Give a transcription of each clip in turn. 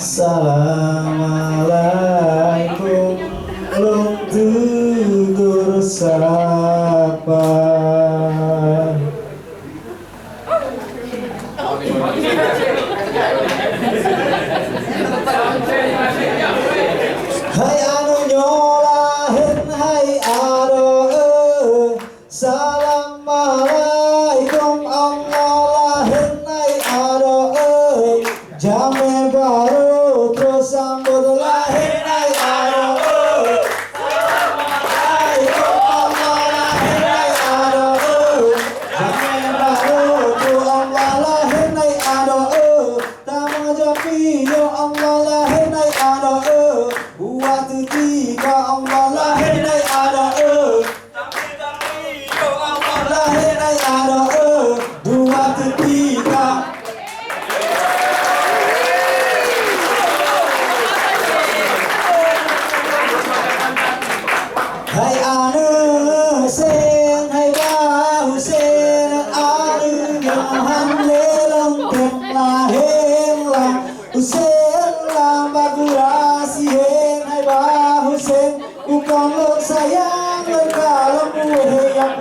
Assalamualaikum lung tutur sapa. Hai anu nyolahin hai ado salam alaikum Allah lahin hai ado jame baru terus sambut lahin hai ado salam alaikum Allah lahin hai ado jame baru terus Allah lahin hai ado tamu japi yo Allah lahin hai ado buat tiga Allah lahir dari ada tapi yo Allah lahir dari ada dua tiga. Hai anu Hussein hai ba Hussein anu Johan lelong tem lahir lah Hussein lamba kurasi Hussein bukan lo sayang kalau muhe yang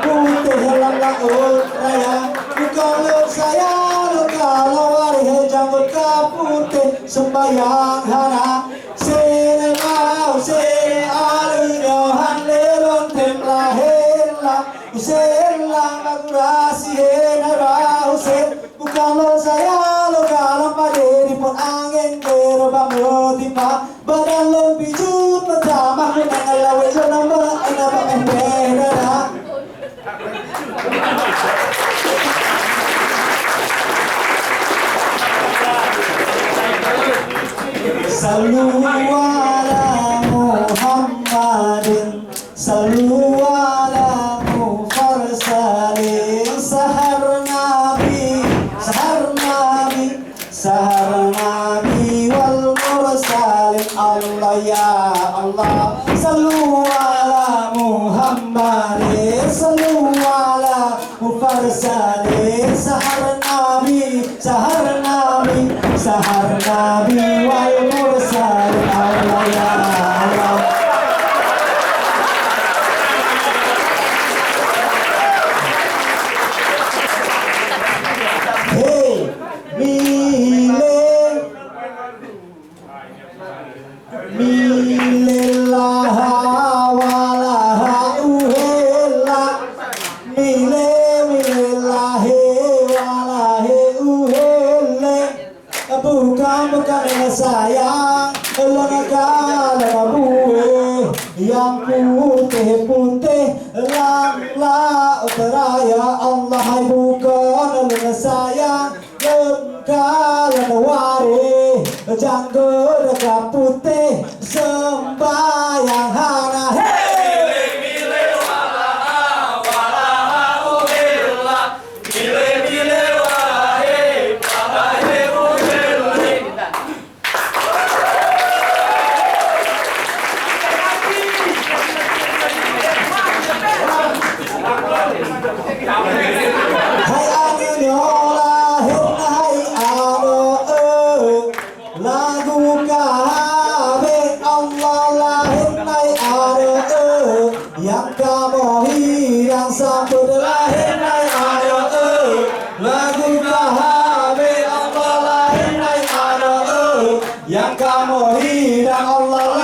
putih lambang raya bukan lo sayang kalau warihe jambut kaputih sembayang hana sene mau sene alunya han lelon tem lahir lah Hussein lambang kurasi henara Hussein bukan lo sayang kalau pada di pun angin berbang timpa badan lo bijut pertama aku nangalawe lo nama enapa endera Sallu ala Muhammadin Sallu ala Mufarsalin Sahar Nabi Sahar Nabi wal mursalin Allah ya Allah Sallu ala Muhammadin Sallu ala Mufarsalin Sahar Nabi Sahar Nabi wal mursalin Allah ya Allah. Hey Milelah walaha uhela milelah walahe uhele bukan sayang lo negara buwe yang putih langla teraya Allah bukan lo sayang kalan wari janggut putih sembayang hana yang kamu hilang sambut lahir naik ada lagu kahabe Allah lahir naik ada yang kamu hilang Allah